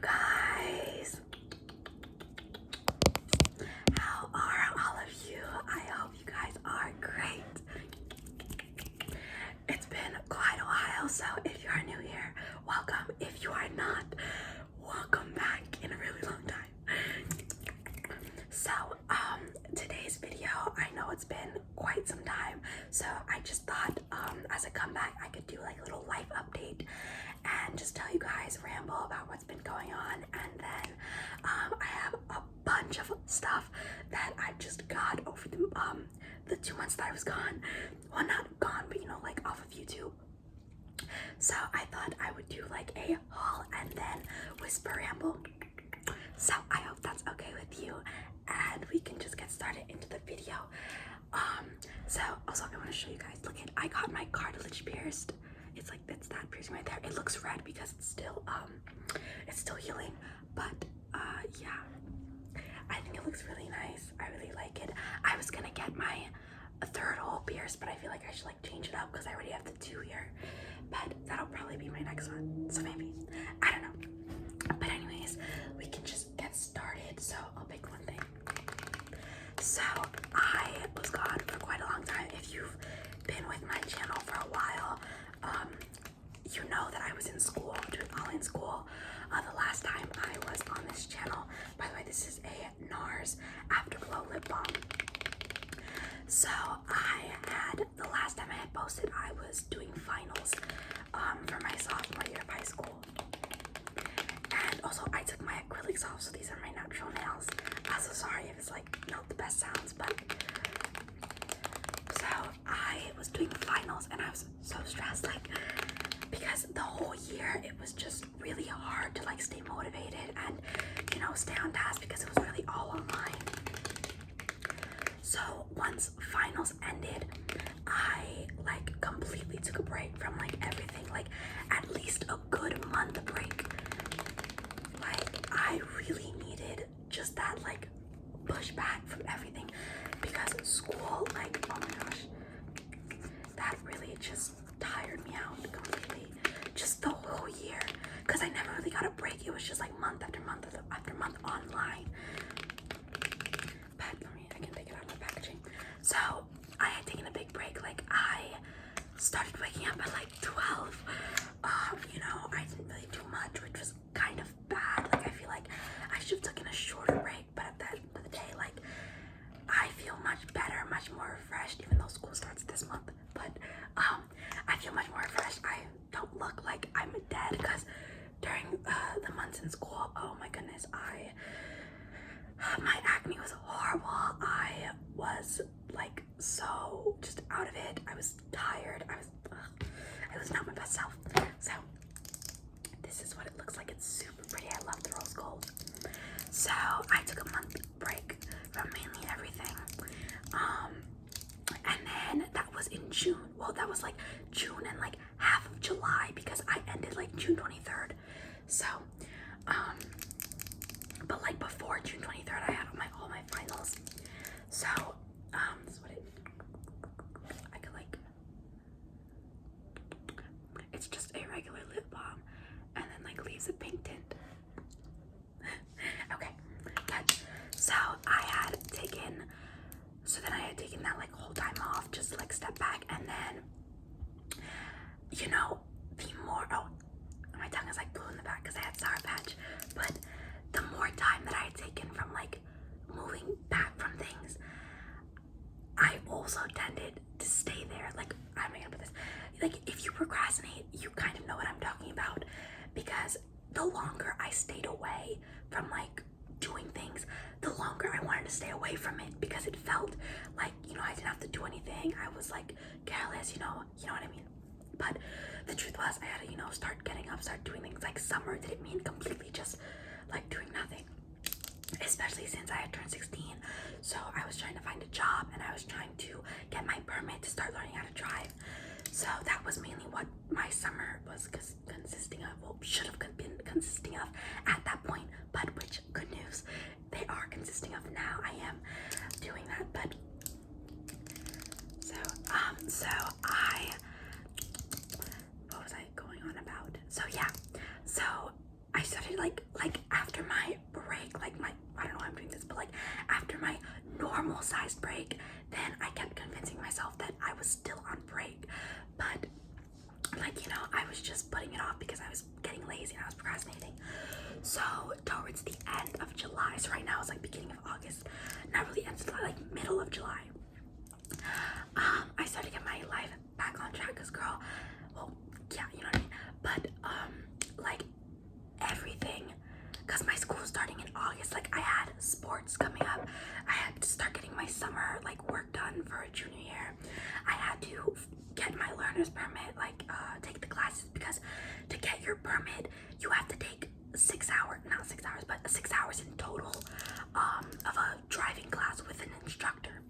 guys? How are all of you? I hope you guys are great. It's been quite a while, so if you are new here, welcome. If you are not, welcome back in a really long time. So, today's video, I know it's been quite some time, so I just thought, as a comeback, I could do like a little life update and just tell you guys, ramble about what's been going on, and then I have a bunch of stuff that I just got over the 2 months that I was gone. Well, not gone, but you know, like off of YouTube. So I thought I would do like a haul and then whisper ramble. So I hope that's okay with you, and we can just get started into the video. So also I want to show you guys, look at, I got my cartilage pierced. It's like, that's that piercing right there. It looks red because it's still healing, but yeah, I think it looks really nice. I really like it. I was gonna get my third hole pierced, but I feel like I should like change it up because I already have the 2 here, but that'll probably be my next one, so maybe, I don't know. But anyways, we can just get started. So I'll pick one thing. So I was gone for quite a long time. If you've been with my channel for a while, you know that I was in school, doing online school. The last time I was on this channel, by the way, this is a NARS Afterglow lip balm. So the last time I had posted, I was doing finals for my sophomore year of high school. And also I took my acrylics off, so these are my natural nails. I'm so sorry if it's like not the best sounds, but so I was doing finals and I was so stressed, like, because the whole year it was just really hard to like stay motivated and, you know, stay on task because it was really all online. So once finals ended, I like completely took a break from like everything, like at least a good month break. Like I really needed just that like pushback from everything, because school, like, oh my gosh, that really just tired me out completely, just the whole year, because I never really got a break. It was just like month after month after month online. But I can take it out of the packaging. So I had taken a big break. Like I started waking up at like 12. You know, I didn't really do much, which was kind of bad. Like I feel like I should have taken a shorter break, but at the end of the day, like I feel much better, much more refreshed, even though school starts this month. But I feel much more refreshed. I don't look like I'm dead, because during the months in school, oh my goodness, my acne was horrible. I was like so just out of it. I was tired. I was not my best self. So this is what it looks like. It's super pretty. I love the rose gold. So I took a month break from mainly everything. And then that was in June. Well, that was like June and like half of July, because I ended like June 23rd. So, but like before June 23rd, I had all my finals. So, this is what I could like, it's just a regular lip balm and then like leaves a pink tint. Okay, but so then I had taken that like whole time off, just to like step back, and then, you know, my tongue is like blue in the back because I had Sour Patch, but the more time that I had taken from like moving back from things, I also tended to stay there. Like, how am I gonna put this? Like, if you procrastinate, you kind of know what I'm talking about, because the longer I stayed away from like doing things, the longer I wanted to stay away from it, because it felt like, you know, I didn't have to do anything. I was like careless, you know what I mean? But the truth was, I had to, you know, start getting up, start doing things. Like summer didn't mean completely just like doing nothing, especially since I had turned 16. So I was trying to find a job, and I was trying to get my permit to start learning how to drive. So that was mainly what my summer was consisting of. Well, should have been consisting of at that point, but which, good news, they are consisting of now. I am doing that. But what was I going on about? So yeah, so I started like normal sized break, then I kept convincing myself that I was still on break. But like, you know, I was just putting it off because I was getting lazy and I was procrastinating. So towards the end of July, so right now it's like beginning of August, not really end of July, like middle of July, I started to get my life back on track. Cause girl, well, yeah, you know what I mean. But like everything, cause my school was starting in August. Like I had sports coming up. I had to start getting my summer like work done for a junior year. I had to get my learner's permit, like take the classes, because to get your permit you have to take 6 hours, not 6 hours, but 6 hours in total of a driving class with an instructor.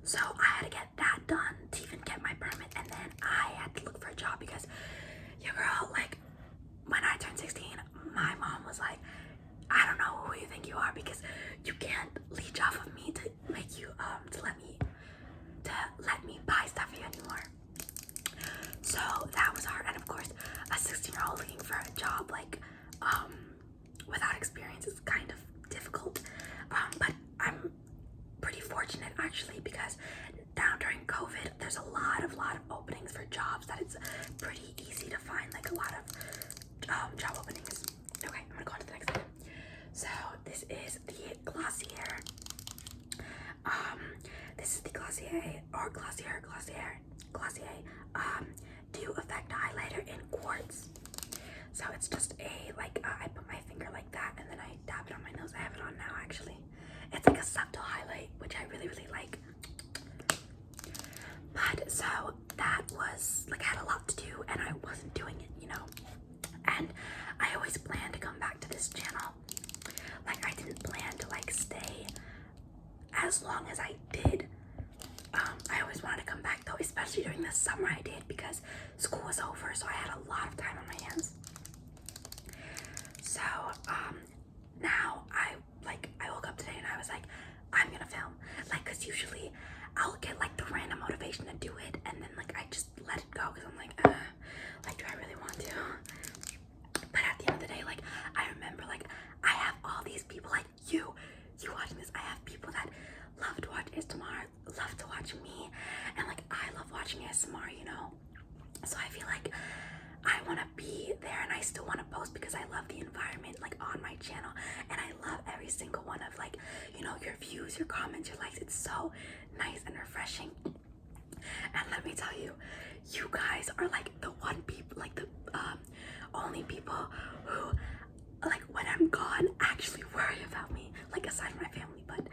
So I had to get that done to even get my permit, and then I had to look for a job because your girl, like when I turned 16, my mom was like, I don't know who you think you are because you can't leech off of me to make you to let me buy stuff for you anymore. So that was hard. And of course, a 16-year-old looking for a job like without experience is kind of difficult. But I'm pretty fortunate actually, because now during COVID there's a lot of openings for jobs that it's pretty easy to find, like a lot of job openings. Okay, I'm gonna go on to the next item. So this is the Glossier. This is the Glossier Dew Effect Highlighter in quartz. So it's just a like I put my finger like that and then I dab it on my nose. I have it on now actually. It's like a subtle highlight, which I really like. But so that was like, I had a lot to do and I wasn't doing it, you know. And I always planned to come back to this channel. Like I didn't plan to like stay as long as I did. I always wanted to come back though, especially during the summer I did, because school was over, so I had a lot of time on my hands. So now I woke up today and I was like, I'm gonna film, like, cause usually I'll get like the random motivation to do it and then like I just let it go because I'm like do I really want to? But at the end of the day, like I remember, like I have all these people like you watching this. I have people that love to watch ASMR, love to watch me, and like I love watching ASMR, you know. So I feel like I want to be there and I still want to post because I love the environment like on my channel, and I love every single one of like, you know, your views, your comments, your likes. It's so nice and refreshing. And let me tell you, you guys are like the one people, like the only people who, like when I'm gone, actually worry about me, like aside from my family. But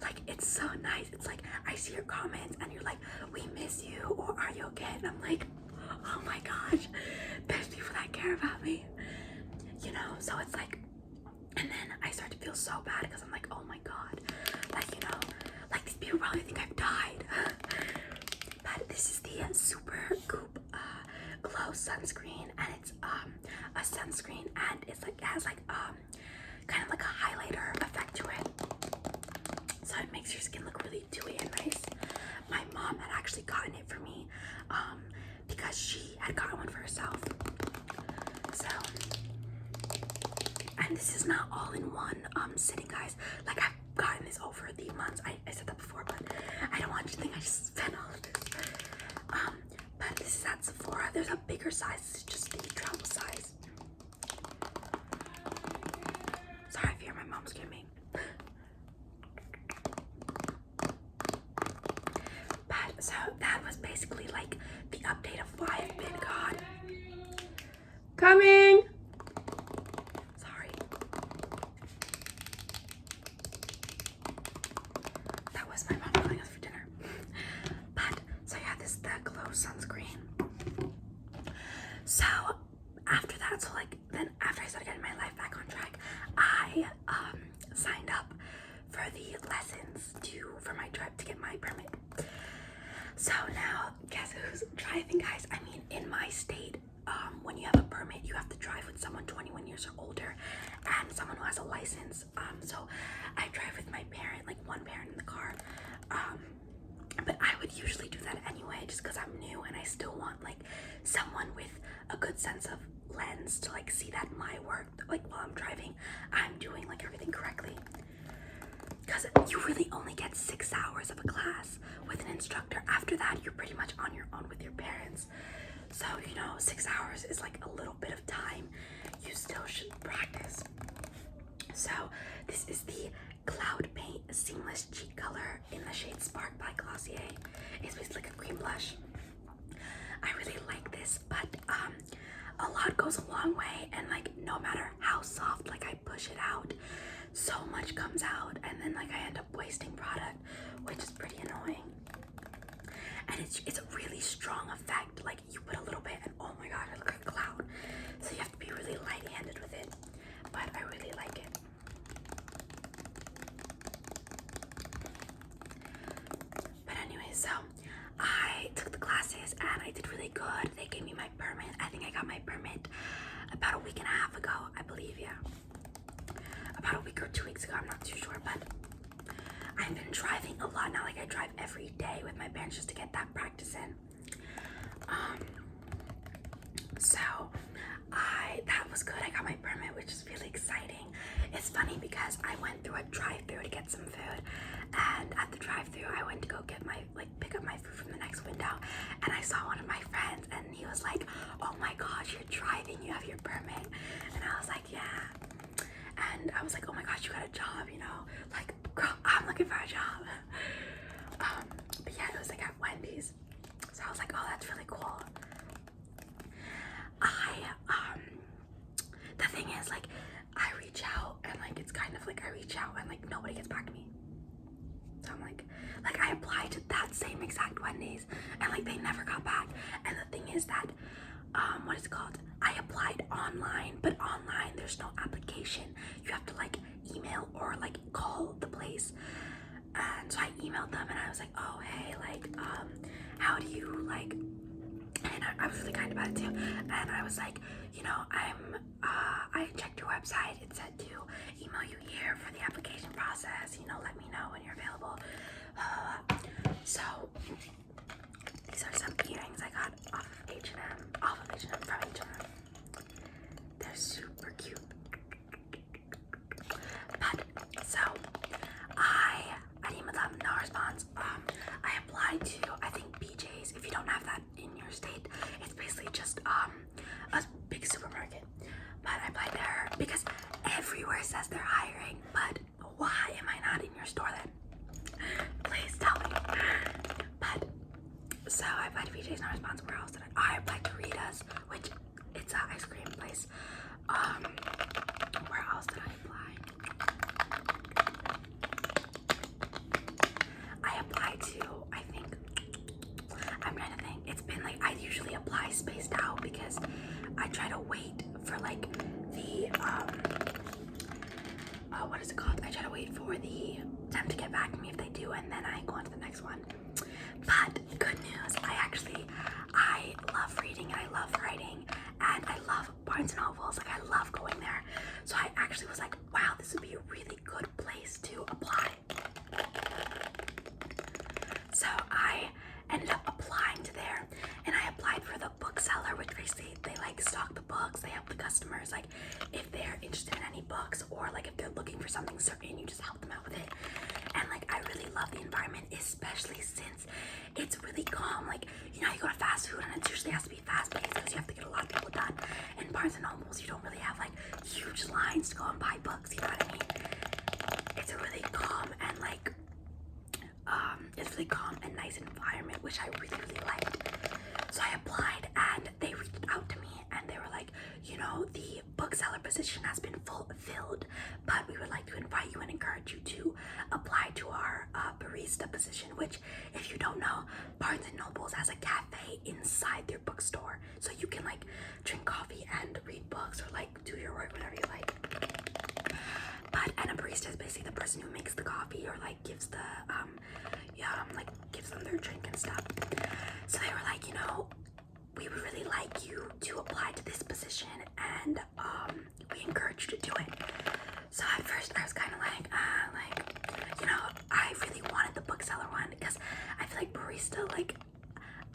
like it's so nice. It's like I see your comments and you're like, we miss you, or are you okay? And I'm like, oh my gosh, there's people that care about me, you know. So it's like, and then I start to feel so bad because I'm like, oh my god, like, you know, like these people probably think I've died. But this is the Super Goop Glow sunscreen, and it's a sunscreen, and it's like, it has like kind of like a highlighter effect to it, so it makes your skin look really dewy and nice. My mom had actually gotten it for me because she had gotten one for herself. So, and this is not all in one sitting, guys. Like I've gotten this over the months. I said that before, but I don't want you to think I just spent all of this. But this is at Sephora. There's a bigger size. This is just the travel size. Sorry if you hear my mom screaming. But so that was basically like the update of why I've been gone. Coming. Sorry. That was my mom calling us for dinner. But so yeah, this is the Glow sunscreen. So after that, so like then after I started getting my life back on track, I signed up for the lessons for my trip to get my permit. So now guess who's driving, guys? I mean, in my state, when you have a permit, you have to drive with someone 21 years or older and someone who has a license. So I drive with my parent, like one parent in the car. But I would usually do that anyway, just because I'm new and I still want like someone with a good sense of lens to like see that my work, like while I'm driving, I'm doing like everything correctly. because you really only get 6 hours of a class with an instructor. After that, you're pretty much on your own with your parents. So, you know, 6 hours is like a little bit of time. You still should practice. So, this is the Cloud Paint Seamless Cheek Color in the shade Spark by Glossier. It's basically like a cream blush. I really like this, but a lot goes a long way, and like no matter how soft like I push it out, so much comes out, and then like I end up wasting product, which is pretty annoying. And it's a really strong effect. Like you put a little bit and oh my god, I look like a clown. So you have to be really light-handed with it, but I really like it. But anyway, so I took the classes and I did really good. They gave me my permit. I think I got my permit about a week and a half ago, I believe, yeah. About a week or 2 weeks ago, I'm not too sure, but I've been driving a lot now. Like I drive every day with my parents just to get that practice in. So that was good. I got my permit, which is really exciting. It's funny because I went through a drive-through to get some food, and at the drive-through I went to go get my pick up my food from the next window, and I saw one of my friends and he was like, oh my gosh, you're driving, you have your permit. And I was like, yeah. And I was like, oh my gosh, you got a job, you know, like girl, I'm looking for a job. But yeah, it was like at Wendy's, so I was like, oh, that's really cool. The thing is, like, I reach out and like it's kind of like I reach out and like nobody gets back to me. So I'm like I applied to that same exact Wendy's and like they never got back. And the thing is that what is it called? I applied online, but online there's no application. You have to like email or like call the place. And so I emailed them and I was like, oh hey, like how do you like, and I was really kind about it too, and I was like, you know, I checked your website, it said to email you here for the application process, you know, let me know when you're available. So these are some earrings I got off of H&M, from H&M. They're super cute. But so I emailed them, no response. I applied to, I think, BJ's. If you don't have that in your state, it's basically just a big supermarket. But I applied there because everywhere says they're hiring. But why am I not in your store then? Please tell me. But so I applied to BJ's, no response. Where else did I applied to Rita's, which it's an ice cream place. Where else did I apply? I applied to, I think, I'm trying to think. It's been like, I usually apply spaced out because I try to wait for like the, what is it called? I try to wait for them to get back to me if they do, and then I go on to the next one. But good news, I love reading and I love writing and I love Barnes & Nobles. Like I love going there. So I actually was like, wow, this would be a really good place to apply. So I ended up applying to there, and I applied for the bookseller, which basically they like stock the books, they help the customers, like if they're interested in any books or like if they're looking for something certain, you just help them out with it. And like I really love the environment, especially since it's really calm. Like, you know, you go to fast food and it usually has to be fast paced because you have to get a lot of people done. In Barnes & Nobles, you don't really have like huge lines to go and buy books, you know what I mean? It's a really calm and like it's really calm and nice environment, which I really liked. So I applied and they reached out to me and they were like, you know, the bookseller position has been filled, but we would like to invite you and encourage you to apply to our barista position, which, if you don't know, Barnes & Nobles has a cafe inside their bookstore, so you can like drink coffee and read books or like do your work, whatever you like. And a barista is basically the person who makes the coffee or like gives the like gives them their drink and stuff. So they were like, you know, we would really like you to apply to this position, and we encourage you to do it. So at first I was kind of like, you know, I really wanted the bookseller one because I feel like barista, like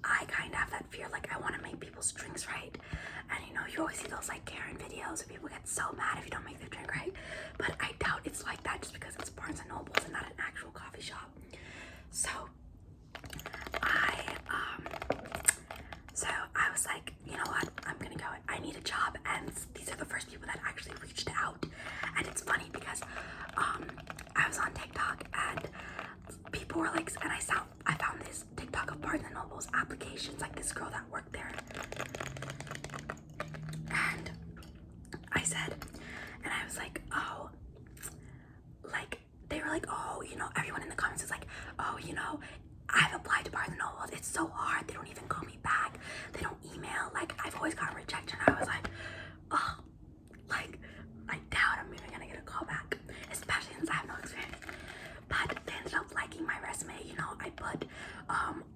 I kind of have that fear, like I want to make people's drinks right. And you know, you always see those like Karen videos where people get so mad if you don't make their drink right. But I doubt it's like that just because it's Barnes and Nobles and not an actual coffee shop. So I was like, you know what, I'm gonna go. I need a job, and these are the first people that actually reached out. And it's funny because I was on TikTok and people were like, and I found this TikTok of Barnes and Noble's applications, like this girl that worked there. And I said, and I was like, oh, like, they were like, oh, you know, everyone in the comments is like, oh, you know, I've applied to Barnes and Noble. It's so hard. They don't even call me back. They don't email. Like, I've always gotten rejection. I was like, oh, like, I doubt I'm even gonna get a call back, especially since I have no experience. But they ended up liking my resume. You know, I put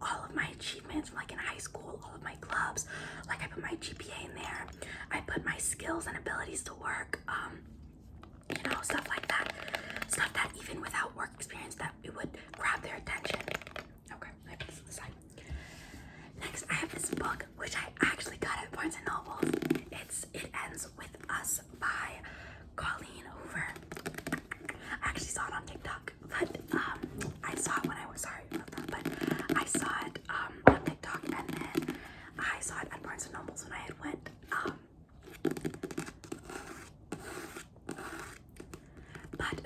all of my achievements from like in high school, all of my clubs. Like, I put my GPA in there. I put my skills and abilities to work. You know, stuff like that. Stuff that even without work experience, that it would grab their attention. Okay, I put this to the side. Next, I have this book, which I actually got at Barnes and Noble. It Ends With Us by Colleen Hoover. I actually saw it on TikTok, but I saw it when I was sorry about that, but I saw it on TikTok, and then I saw it at Barnes and Noble when I had went. But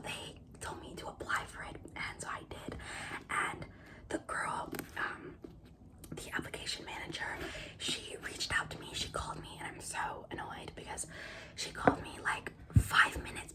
they told me to apply for it, and so I did. And the girl, the application manager, she reached out to me. She called me, and I'm so annoyed because she called me like 5 minutes